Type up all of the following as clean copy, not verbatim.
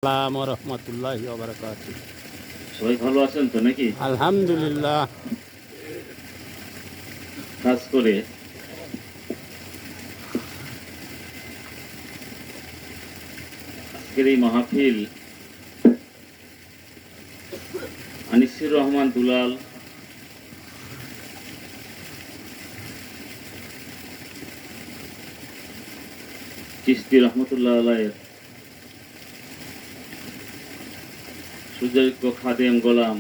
আসসালামু রহমতুল্লাহি ওয়া বারাকাতুহু। সবাই ভালো আছেন তো নাকি? আলহামদুলিল্লাহ। কাজ করে আজকের এই মাহফিল আনিসুর রহমান দুলাল চিশতি রহমতুল্লাহ আলাইহির সুযোগ্য খাদেম গোলাম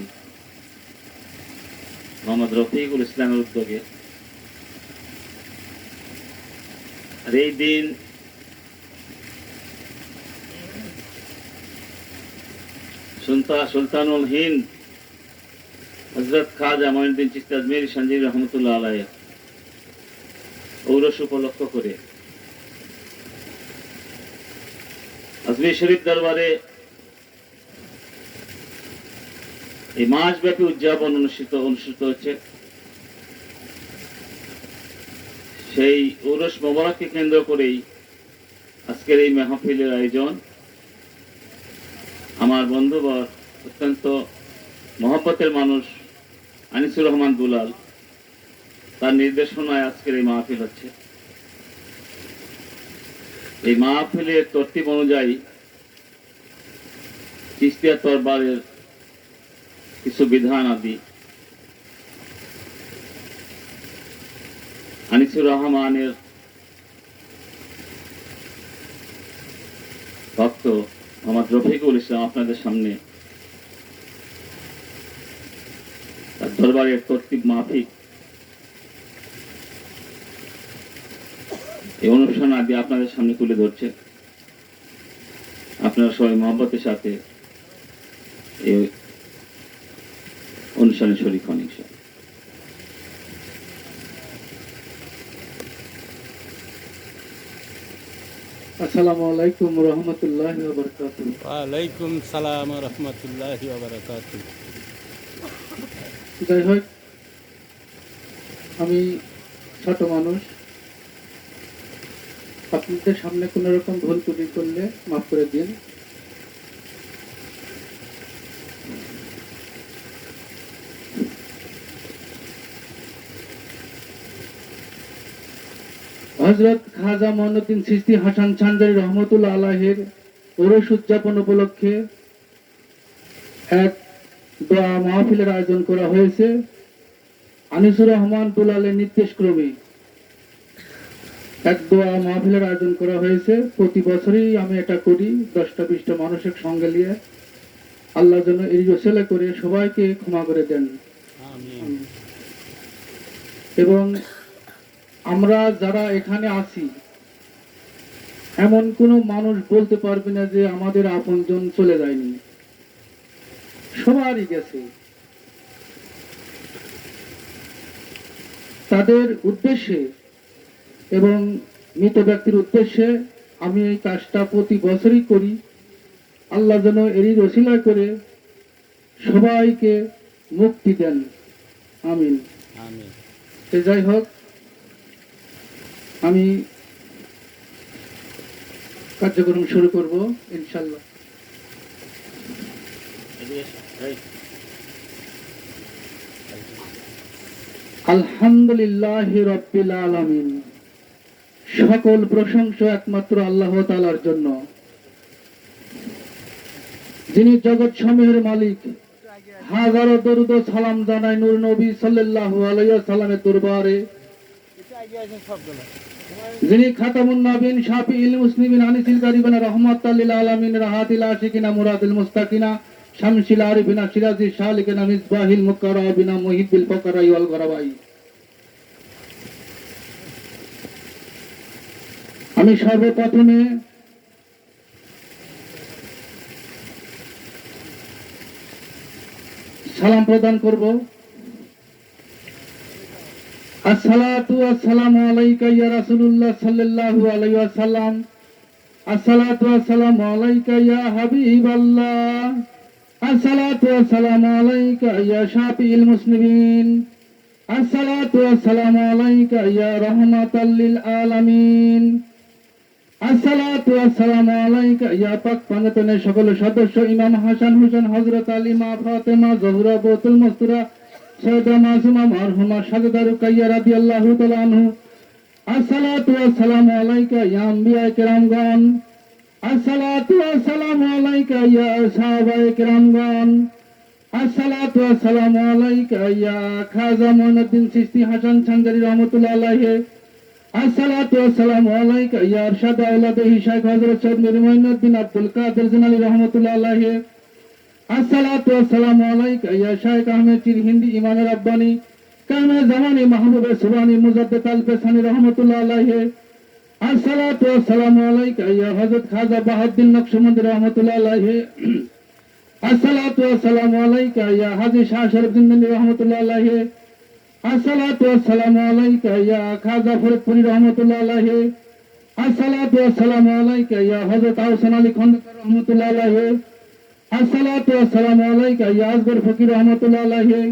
মোহাম্মদ রফিকুল ইসলামের উদ্যোগে আর এই দিন সুলতানুল হিন্দ হযরত খাজা মঈনুদ্দিন চিশতি আজমিরি সঞ্জীব রহমতুল্লাহ আলাইহি ঔরস উপলক্ষ করে আজমির শরীফ দরবারে এই মাসব্যাপী উদযাপন অনুষ্ঠিত হচ্ছে। সেই ঔরস মোবারককে কেন্দ্র করেই আজকের এই মাহফিলের আয়োজন। আমার বন্ধুবর অত্যন্ত মহব্বতের মানুষ আনিসুর রহমান দুলাল, তার নির্দেশনায় আজকের এই মাহফিল হচ্ছে। এই মাহফিলের তরতিব অনুযায়ী চিশতিয়া দরবারের কিছু বিধান আদি আনিসুর রহমানের ভক্ত মোহাম্মদ রফিকুল ইসলাম আপনাদের সামনে তার দরবারের তরতিব মাফিক এই অনুষ্ঠান আদি আপনাদের সামনে তুলে ধরছে। আপনারা সবাই মহব্বতের সাথে এই অনুষ্ঠানে শরীক হন ইনশাআল্লাহ। আসসালামু আলাইকুম রহমতুল্লাহি ওয়া বারাকাতুহু। ওয়ালাইকুম সালাম ওয়া রাহমাতুল্লাহি ওয়া বারাকাতুহু। যাই হোক, আমি ছোট মানুষ, আপনাদের সামনে কোন রকম ভুল ত্রুটি করলে মাফ করে দিন। হযরত খাজা মঈনুদ্দিন চিশতি হাসান চান্দারি রহমতুল্লাহ আলাইহির ওরস উদযাপন উপলক্ষে এক দোয়া মাহফিলের আয়োজন করা হয়েছে। আনিসুর রহমান দুলালের নির্দেশ ক্রমে এক দোয়া মাহফিলের আয়োজন করা হয়েছে। প্রতি বছরই আমি এটা করি, 10-20টা মানুষের সঙ্গে নিয়ে। আল্লাহ যেন এই ওসিলা করে সবাইকে ক্ষমা করে দেন, আমিন। এবং আমরা যারা এখানে আছি এমন কোনো মানুষ বলতে পারবে না যে আমাদের আপনজন চলে যায়নি, সবারই গেছে। তাদের উদ্দেশ্যে এবং মৃত ব্যক্তির উদ্দেশ্যে আমি এই কাজটা প্রতি বছরই করি। আল্লাহ যেন এরই ওসিলা করে সবাইকে মুক্তি দেন, আমিন। আমিন। যাই হোক, আমি কার্যক্রম শুরু করব ইনশাআল্লাহ। আলহামদুলিল্লাহি রাব্বিল আলামিন। সকল প্রশংসা একমাত্র আল্লাহ তাআলার জন্য, যিনি জগৎ সমূহের মালিক। হাজারো দরুদ ও সালাম জানাই নূর নবী সাল্লাল্লাহু আলাইহি ওয়াসাল্লামের দরবারে, যিনি খাতামুন নবীন শাফিউল মুসলিমিন আনিসুল গরিবিন রাহমাতাল লিল আলামিন রাহাতিল আশিকিনা মুরাদিল মুস্তাকিনা শামসিল আরিফিনা সিরাজি শালিকিনা মিসবাহিল মুকাররাবিনা মুহিব্বিল ফাকরাই ওয়াল গরাবাই। আমি সর্বপ্রথমে সালাম প্রদান করব। আসসালাতু ওয়াসসালামু আলাইকা ইয়া রাসূলুল্লাহ সাল্লাল্লাহু আলাইহি ওয়াসাল্লাম। আসসালাতু ওয়াসসালামু আলাইকা ইয়া হাবিবাল্লাহ। আসসালাতু ওয়াসসালামু আলাইকা ইয়া শাফিউল মুসলিমিন। আসসালাতু ওয়াসসালামু আলাইকা ইয়া রাহমাতাল লিল আলামিন। আসসালাতু ওয়াসসালামু আলাইকা ইয়া পাক পানাতনের সকল সদস্য ইমাম হাসান হুসেন হযরত আলী মা ফাতেমা জোহরা বতুল মস্তুরা সৈয়দা মাসুমা মারহুমা সাজদা রুকাইয়া রাদিয়াল্লাহু তাআলা আনহু আসসালাতু ওয়াসসালামু আলাইকা ইয়া আম্বিয়া কিরামগণ আসসালাতু ওয়াসসালামু আলাইকা ইয়া সাহাবায়ে কিরামগণ আসসালাতু ওয়াসসালামু আলাইকা ইয়া খাজা মুঈনুদ্দিন চিশতি হাসান চান্দারি রহমাতুল্লাহ আলাইহি আসসালাতু ওয়াসসালামু আলাইকা ইয়া আরশাদ আওলাদে শাইখ হযরত সৈয়দ মীর মুঈনুদ্দিন আব্দুল কাদের জিলানী রহমাতুল্লাহ আলাইহি আসসালাতু ওয়াসসালামু আলাইকা ইয়া শাইখ আহমেদ চির হিন্দি ইমাম রাব্বানি কামে জামানি মাহবুব সুবহানি মুজাদ্দিদ আল পেসানি রহমাতুল্লাহ আলাইহি আসসালাতু ওয়াসসালামু আলাইকা ইয়া হযরত খাজা বাহাউদ্দিন নকশবন্দি রহমাতুল্লাহ আলাইহি আসসালাতু ওয়াসসালামু আলাইকা ইয়া হাজী শাহ শরীফ জিন্দানি রহমাতুল্লাহ আলাইহি আসসালাতু ওয়াসসালামু আলাইকা ইয়া খাজা ফরিদপুরি রহমাতুল্লাহ আলাইহি আসসালাতু ওয়াসসালামু আলাইকা ইয়া হযরত আহসান আলী খন্দকার রহমাতুল্লাহ আলাইহি আসসালাতু ওয়াসসালামু আলাইকা ইয়া আসগর ফকির রহমাতুল্লাহ আলাইহি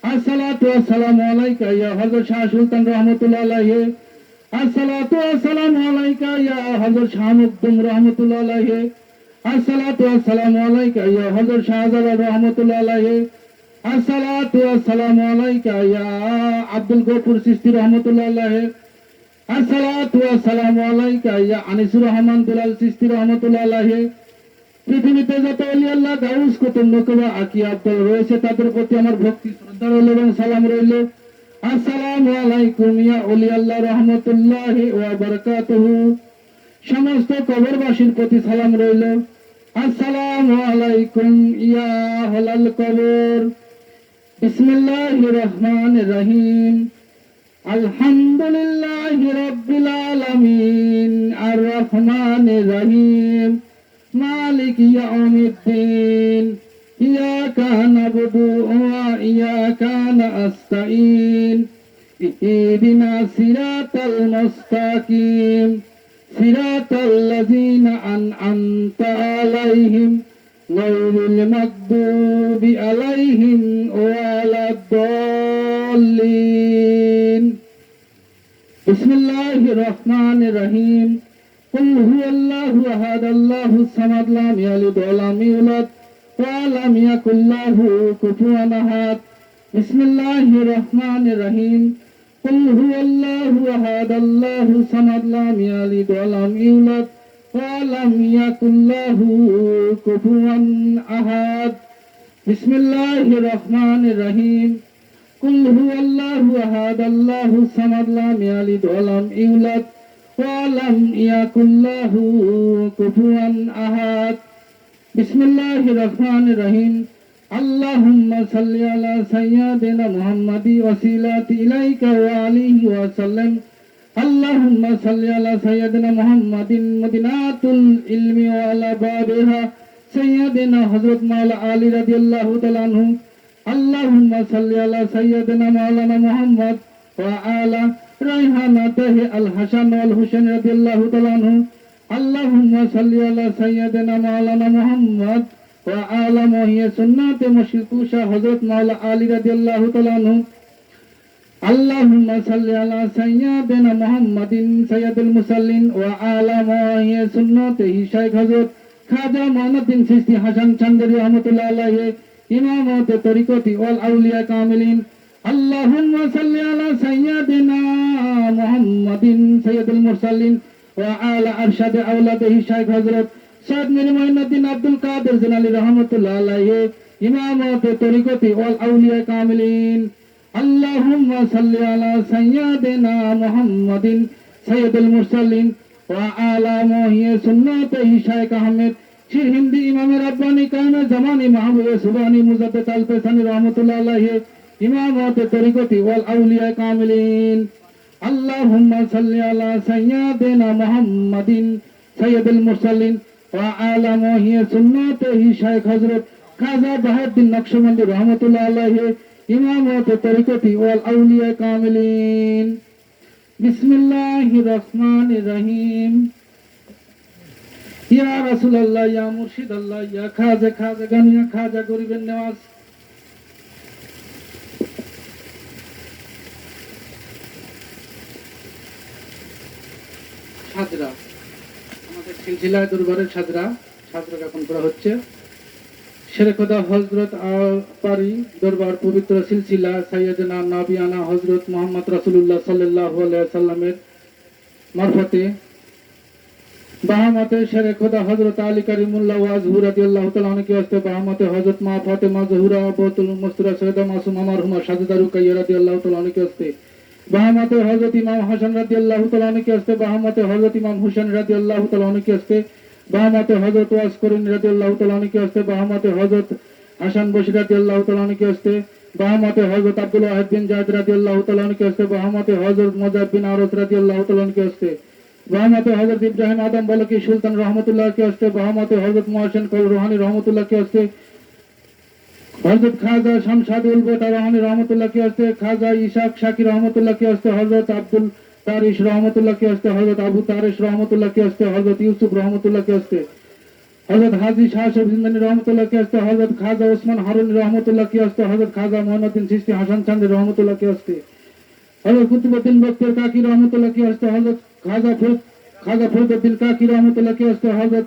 আসসালাতু ওয়াসসালামু আলাইকা ইয়া হযরত শাহ সুলতান রহমাতুল্লাহ আলাইহি আসসালাতু ওয়াসসালামু আলাইকা ইয়া হযরত শাহ মুকদুম রহমাতুল্লাহ আলাইহি আসসালাতু ওয়াসসালামু আলাইকা ইয়া হযরত শাহজালাল রহমাতুল্লাহ আলাইহি আসসালাতু ওয়াসসালামু আলাইকা ইয়া আব্দুল গফুর চিশতি রহমাতুল্লাহ আলাইহি আসসালাতু ওয়াসসালামু আলাইকা ইয়া আনিসুর রহমান দুলাল চিশতি রহমাতুল্লাহ আলাইহি পৃথিবীতে যত ওলি আল্লাহ গাউস কুতুব নকবা আকিয়া আব্দুল রয়েছে তাদের প্রতি আমার ভক্তি শ্রদ্ধা রইল এবং সালাম রইল আসসালামু আলাইকুম ইয়া ওলি আল্লাহ রাহমাতুল্লাহি ওয়া বারাকাতুহু সমস্ত কবরবাসীর প্রতি সালাম রইল আসসালামু আলাইকুম ইয়া আহলাল কবর বিসমিল্লাহির রহমানির রহিম আলহামদুলিল্লাহি রাব্বিল আলামিন আর রহমানির রহিম মালিক ইয়াউমিদ্দিন ইয়াকা নাবুদু ওয়া ইয়াকা নাস্তাঈন ইহদিনাস সিরাতাল মুস্তাকিম সিরাতাল লাযীনা আন'আমতা আলাইহিম গায়রিল মাগদুবি আলাইহিম ওয়ালাদ-দাল্লিন বিসমিল্লাহির রহমানির রহিম قل هو الله أحد الله الصمد لم يلد ولم يولد ولم يكن له كفوا أحد بسم الله الرحمن الرحيم قل هو الله أحد الله الصمد لم يلد ولم يولد ولم يكن له كفوا أحد بسم الله الرحمن الرحيم قل هو الله أحد الله الصمد لم يلد ولم يولد ولم يكن له كفوا أحد بسم الله الرحمن الرحيم اللهم صل على سيدنا محمد وسيلة إليك وعليه وسلم اللهم صل على سيدنا محمد مدينة العلم وعلى بابها سيدنا حضرت مولا علي رضي الله تعالى عنه اللهم صل على سيدنا مولانا محمد وعلى ريحانته الحسن والحسين رضي الله تعالى عنه اللهم صل على سيدنا مولانا محمد وعلى محيي سنة مشركوشا حضرت مولا علي رضي الله تعالى عنه اللهم صل على سيدنا محمد سيد المرسلين وعلى محيي سنته شيخ حضرت খাজা মুঈনুদ্দিন চিশতি হাসান চান্দারি রহমাতুল্লাহ আলাইহি ইমামত তরিকতি ওয়াল আউলিয়া কামিলিন اللهم صل على سيدنا محمد سيد المرسلين وعلى أرشد أولاده شيخ حضرت سيد مير মুঈনুদ্দিন আব্দুল কাদের জিলানী রহমাতুল্লাহ আলাইহি ইমামত তরিকতি ওয়াল আউলিয়া কামিলিন اللهم صل على سيدنا محمد سيد المرسلين وعلى محيي سنته شيخ أحمد شير هندي إمام رباني كان زماني محبوب سبحاني مجدد الفساني رحمة الله عليه إمامات طريقتي والأولياء كاملين اللهم صل على سيدنا محمد سيد المرسلين وعلى محيي سنته شيخ حضرت খাজা বাহাউদ্দিন নকশবন্দি রহমাতুল্লাহ আলাইহি ইমামত তরিকতি ওয়াল আউলিয়া কামিলিন বিসমিল্লাহির রহমানির রহিম ইয়া রাসূলুল্লাহ ইয়া মুর্শিদাল্লাহ ইয়া খাজা গানিয়া খাজা গরিবের নওয়াজ হাজরা সিলসিলা দরবারের সাজরা জ্ঞাপন করা হচ্ছে। শেরেখোদা হজরত পারি দরবার পবিত্র সিলসিলা সাইয়েদনা নাবিয়ানা হজরত মোহাম্মদ রাসূলুল্লাহ সাল্লাল্লাহু আলাইহি সাল্লামের মারফতে বাহামতে শেরেখোদা হজরত আলী কারিমুল্লাহ ওয়াজহু রাদিয়াল্লাহু তাআলা আনহু কে হস্তে বাহামতে হজরত মা ফাতেমা জহুরা বতুল মুস্তারা সৈয়দা মাসুমা মারহুমা সাজেদা রুকাইয়া রাদিয়াল্লাহু তাআলা আনহু কে হস্তে বাহামতে হজরত ইমাম হাসান রাদিয়াল্লাহু তাআলা আনহু কে হস্তে বাহামতে হজরত ইমাম হুসেন রাদিয়াল্লাহু তাআলা আনহু কে হস্তে বাহামতে হজরত ওয়াস করিম রাদিয়াল্লাহু তাআলা আনহু কে হস্তে বাহামতে হজরত হাসান বশির রাদিয়াল্লাহু তাআলা আনহু কে হস্তে বাহামতে হজরত আব্দুল ওয়াহিদ বিন জায়েদ রাদিয়াল্লাহু তাআলা আনহু কে হস্তে বাহামতে হজরত মুজাহিদ বিন আরস রাদিয়াল্লাহু তাআলা আনহু কে হস্তে বাহামতে হজরত ইব্রাহিম আদম বলকি সুলতান রহমতুল্লাহ কে হস্তে বাহামতে হজরত মুহসিন কল রুহানি রহমতুল্লাহ কে হস্তে হজরত খাজা শামসাদুল বেটা রুহানি রহমতুল্লাহ কে হস্তে খাজা ইসাক শাকির রহমতুল্লাহ কে হস্তে হজরত আব্দুল তারিশ রহমতুল্লাহ কে হস্তে হজরত আবু তারিশ রহমতুল্লাহ কে হস্তে হজরত ইউসুফ রহমতুল্লাহ কে হস্তে হজরত হাজি শাহ জিন্দানি রহমতুল্লাহ কে হস্তে হজরত খাজা ওসমান হারুনি রহমতুল্লাহ কে হস্তে হজরত খাজা মঈনুদ্দিন চিশতি হাসান চাঁদের রহমতুল্লাহ কে হস্তে হজরত কুতুবউদ্দিন বক্তের কাকি রহমতুল্লাহ কে হস্তে হজরত খাজা ফরিদউদ্দিন কাকি রহমতুল্লাহ কে হস্তে হজরত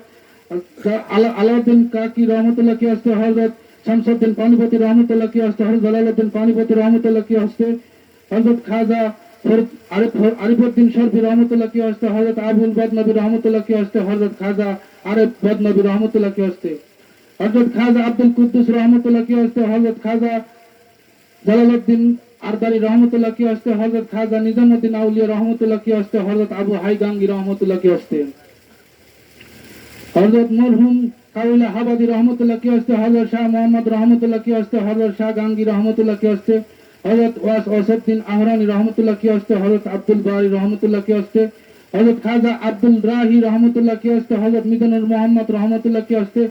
আলাউদ্দিন কাকি রহমতুল্লাহ কে হস্তে হজরত শামসুদ্দিন পানিপতি রহমতুল্লাহ কে হস্তে হজরত জালালউদ্দিন পানিপতি রহমতুল্লাহ কে হস্তে হজরত খাজা আরিফউদ্দিন শরফি রহমতুল্লাহ কে হস্তে হজরত আবুল বদনবী রহমতুল্লাহ কে হস্তে হজরত খাজা আরিফ বদনবী রহমতুল্লাহ কে হস্তে হজরত খাজা আব্দুল কুদ্দুস রহমতুল্লাহ কে হস্তে হজরত খাজা জালালউদ্দিন আরদারি রহমতুল্লাহ কি হস্তে হযরত খাজা নিজামউদ্দিন আউলিয়া রহমতুল্লাহ কি হস্তে হযরত আবু হাইগাঙ্গি রহমতুল্লাহ কি হস্তে হযরত মরহুম কাউলা হাবাদি রহমতুল্লাহ কি হস্তে হযরত শাহ মোহাম্মদ রহমতুল্লাহ কি হস্তে হযরত শাহ গাঙ্গি রহমতুল্লাহ কি হস্তে হযরত ওয়াস ওয়াসউদ্দিন আহরানি রহমতুল্লাহ কি হস্তে হযরত আব্দুল বারি রহমতুল্লাহ কি হস্তে হযরত খাজা আব্দুল রাহি রহমতুল্লাহ কি হস্তে হযরত মিজানুর মোহাম্মদ রহমতুল্লাহ কি হস্তে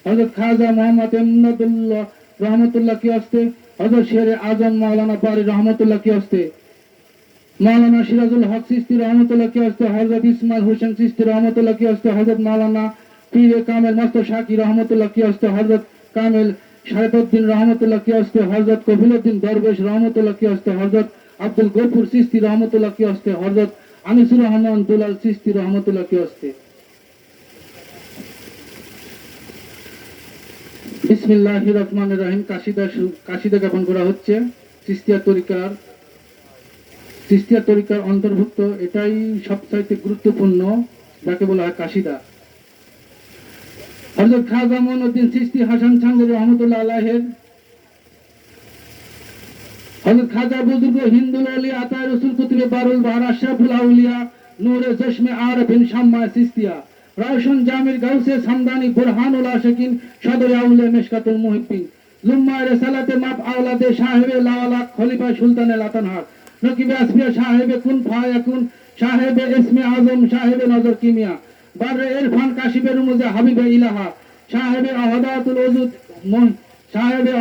হযরত খাজা মোহাম্মদ এমদাদুল্লাহ রহমতুল্লাহ কি হস্তে হযরত শেরে আজম মাওলানা বারি রহমতুল্লাহ কি হস্তে মাওলানা সিরাজুল হক চিশতি রহমতুল্লাহ কি হস্তে হযরত ইসমাইল হোসেন চিশতি রহমতুল্লাহ কি হস্তে হযরত মাওলানা পীরে কামেল মস্ত শাকি রহমতুল্লাহ কি হস্তে হযরত কামেল শাহেদউদ্দিন রহমতুল্লাহ কি হস্তে হযরত কফিলউদ্দিন দরবেশ রহমতুল্লাহ কি হস্তে হযরত আব্দুল গফুর চিশতি রহমতুল্লাহ কি হস্তে হযরত আনিসুর রহমান দুলাল চিশতি রহমতুল্লাহ কি হস্তে বিসমিল্লাহির রহমানির রহিম কাশিদা জ্ঞাপন করা হচ্ছে চিশতিয়া তরিকার অন্তর্ভুক্ত এটাই সবচাইতে গুরুত্বপূর্ণ যাকে বলা হয় কাশিদা। হযরত খাজা মঈনুদ্দিন চিশতি হাসান চাঁদের রহমতুল্লাহ আলাইহির হযরত খাজা বুজুর্গ হিন্দুল আলী আতা রাসূল কুতুবে বারুল বাহার আশরাফুল আউলিয়া নূরে চশমে আরফিন শাম্মা চিশতিয়া রওশন জামির গাউসে সামদানি বুরহানুল আশিকিন সদর আউলে মিশকাতুল মুহিব্বিন লুম্মা রিসালাতে মাপ আওলাদে সাহেবে লাওয়ালা খলিফা সুলতানে লাতানহার নকিবে আসফিয়া সাহেবে কুন ফায়াকুন সাহেবে ইসমে আজম সাহেবে নজর কিমিয়া বারে ইরফান কাশিবে রুমুজে হাবিবে ইলাহা সাহেবে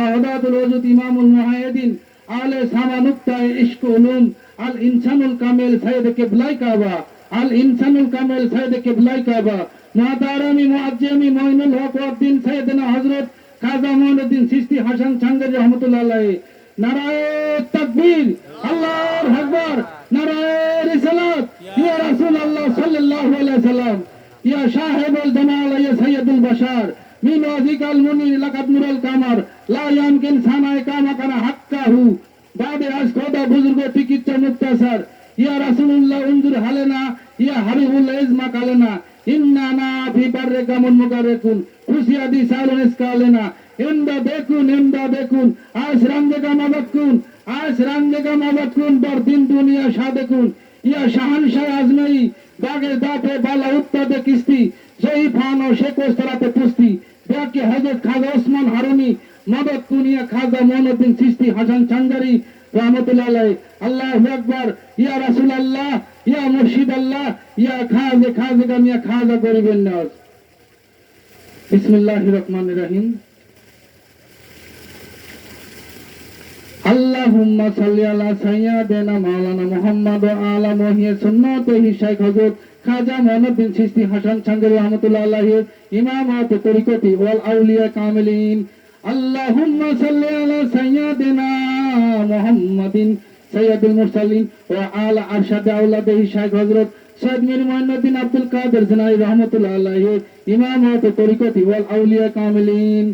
আহদাতুল ওজুদ ইমামুল মুহাইদিন আলে সামা নুক্তায়ে ইশক উলুম আল ইনসানুল কামেল সাইয়্যিদ কিবলাই কাবা আল ইনসানুল কামেল সাইয়্যিদ কিবলাই কাবা মুআতারামি মুআজ্জমি মঈনুল হক ওয়াদ্দিন সাইয়্যিদনা হযরত খাজা মঈনুদ্দিন চিশতি হাসান চাঁদের রহমাতুল্লাহ আলাইহি নারায়ে তাকবীর আল্লাহু আকবার নারায়ে রিসালাত ইয়া রাসূলুল্লাহ সাল্লাল্লাহু আলাইহি সাল্লাম ইয়া সাহেবুল জামাল ইয়া সাইয়্যিদুল বাশার মিন ওয়াজিকাল মুনির লাকাদ নুরুল কামার লা ইয়ামকিন সানায়ে কামা কানা হাক্কাহু বাদে আজ খোদা বুজুর্গ চিকিৎসা মুক্তাসার ইয়া রাসূলুল্লাহ উনজুর হালেনা ইয়া হাবিবুল্লাহ ইজমা কালেনা ইন্না না ফি বারকামুন মুগাররাকুন খুশিয়াদি সালুন ইসকালেনা এমদা দেখুন আজ রাঙ্গেগা মাবাকুন বরদিন দুনিয়া সাদেকুন ইয়া শাহানশাহ আজমাই বাগে দাপে বালা উত্তাদে কিস্তি জয়ীফান ও শেখোস্তরাতে পুস্তি বাকি হযরত খাজা ওসমান হারুনি মদত কুনিয়া খাজা মঈনুদ্দিন চিশতি হাসান চাঁদারি রহমতুল্লাহ আলাইহি আল্লাহু আকবার ইয়া রাসূলুল্লাহ ইয়া মুর্শিদ আল্লাহ ইয়া খাজা মিয়া খাজা গরিবের নওয়াজ বিসমিল্লাহির রহমানির রহিম আল্লাহুম্মা সাল্লি আলা সাইয়্যিদিনা মাওলানা মুহাম্মদ ওয়া আলা মুহিয়া সুন্নাতিহি শাইখ হযরত খাজা মঈনুদ্দিন চিশতি হাসান চাঁদারি রহমতুল্লাহ আলাইহি ইমামাত তরিকতি ওয়াল আউলিয়া কামিলিন আল্লাহুম্মা সাল্লি আলা সাইয়্যিদিনা মুহাম্মাদিন সাইয়্যিদুল মুরসালিন ওয়া আলা আরশাদি আওলাদিহি শাইখ হযরত সৈয়দ মীর মুঈনুদ্দিন আব্দুল কাদের জিলানী রহমাতুল্লাহ আলাইহি ইমামত তরিকতি ওয়াল আউলিয়া কামিলিন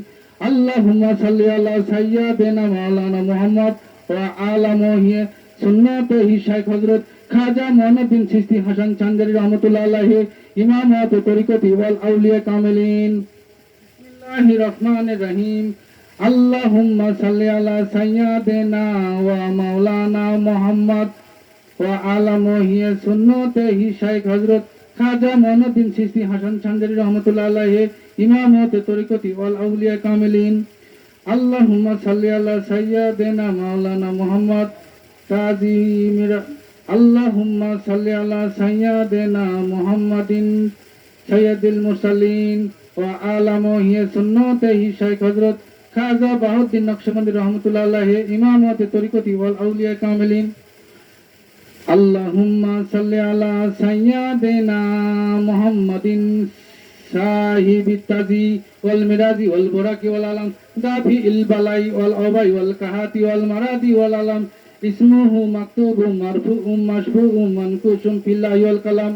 আল্লাহুম্মা সাল্লি আলা সাইয়্যিদিনা মাওলানা মুহাম্মদ ওয়া আলা মুহিয়ে সুন্নাতিহি শাইখ হযরত খাজা মুঈনুদ্দিন চিশতি হাসান চান্দেরি রহমাতুল্লাহ আলাইহি ইমামত তরিকতি ওয়াল আউলিয়া কামিলিন বিসমিল্লাহির রহমানির রহিম আল্লাহুম্মা সাল্লি আলা সাইয়্যিদিনা ওয়া মাওলানা মুহাম্মদ ওয়া আলা মুহিয়ে সুন্নাতিহি শাইখ হযরত খাজা মুঈনুদ্দিন চিশতি হাসান চান্দেরি রহমাতুল্লাহ আলাইহি ইমামত তরিকতি ওয়াল আউলিয়া কামিলিন আল্লাহুম্মা সাল্লি আলা সাইয়্যিদিনা মাওলানা মুহাম্মদ তাজিমির আল্লাহুম্মা সাল্লি আলা সাইয়্যিদিনা মুহাম্মাদিন সাইয়্যিদুল মুরসালিন ওয়া আলা মুহিয়ে সুন্নাতিহি শাইখ হযরত খাজা বাহাউদ্দিন নকশবন্দি রহমাতুল্লাহ আলাইহি ইমামত তরিকতি ওয়াল আউলিয়া কামিলিন আল্লাহুম্মা সাল্লি আলা সাইয়্যিদিনা মুহাম্মাদিন সাহিবিত তাজি ওয়াল মিরাজি ওয়াল বুরাকি ওয়াল আলাম দাফি ইল বালাই ওয়াল আবাই ওয়াল কাহাতি ওয়াল মারাদি ওয়াল আলাম ইসমুহু মাকতুবুম মারফুউম মাশফুউম মানকুশুম ফিল্লাহি ওয়াল কালাম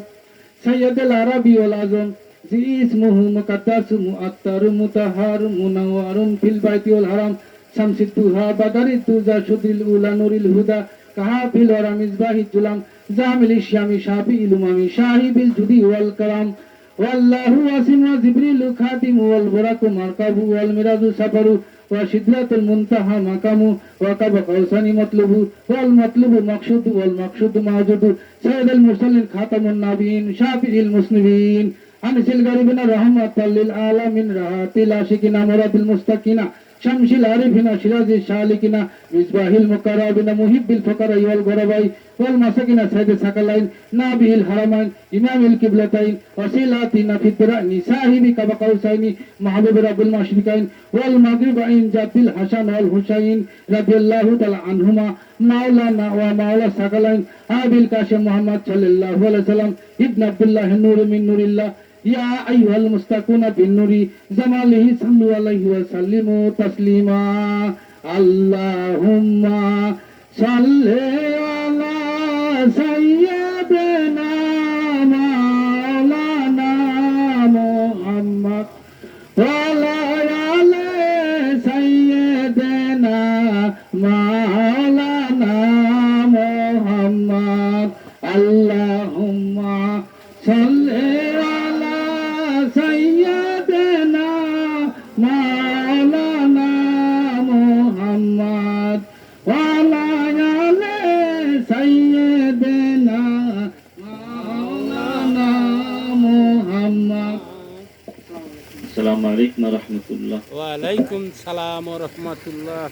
সাইয়্যিদুল আরাবি ওয়াল আজম জি ইসমুহু মুকাদ্দাস মুআত্তার মুতাহার মুনাওয়ারুন ফিল বাইতি ওয়াল হারাম শামসিদ দুহা বাদারিদ দুজা শুদিল উলা নুরিল হুদা কাহাফিল ওয়া মিসবাহিদ জুলাম জামিল শামি শাফি ইলুমামি শাহিবিল জুদি ওয়াল কালাম والله واسم وجبريل خاتم والبراق مركب والمراج سفر وشدة المنتهى مقام وقب قوسان مطلوب والمطلوب مقصود والمقصود موجود سيد المرسلين خاتم النبيين شافع المسلمين أنس الغريبين رحمة للعالمين راحة العاشقين مراد المستقين شمس العارفين شراز الشالكين مصباح المقربين محب الفقراء والغرباء والمساكين سيد الثقلين نبي الحرمين إمام القبلتين وسيلاتنا في الدرائن صاحب كما قوسين محبوب رب المشرقين والمغربين جد الحسن والحسين رضي الله تعالى عنهما مولانا ومولى الثقلين أبي القاسم محمد صلى الله عليه وسلم ابن عبد الله النور من نور الله يا أيها المستقون بالنور زماله صلوا عليه وسلموا تسليما اللهم صل على سيدنا مولانا محمد وعلى آل سيدنا مولانا محمد اللهم صل على سيدنا مولانا محمد وعلى آل سيدنا مولانا محمد আসসালামু আলাইকুম ওয়া রাহমাতুল্লাহ। ওয়ালাইকুম সালাম ও রহমতুল্লাহ।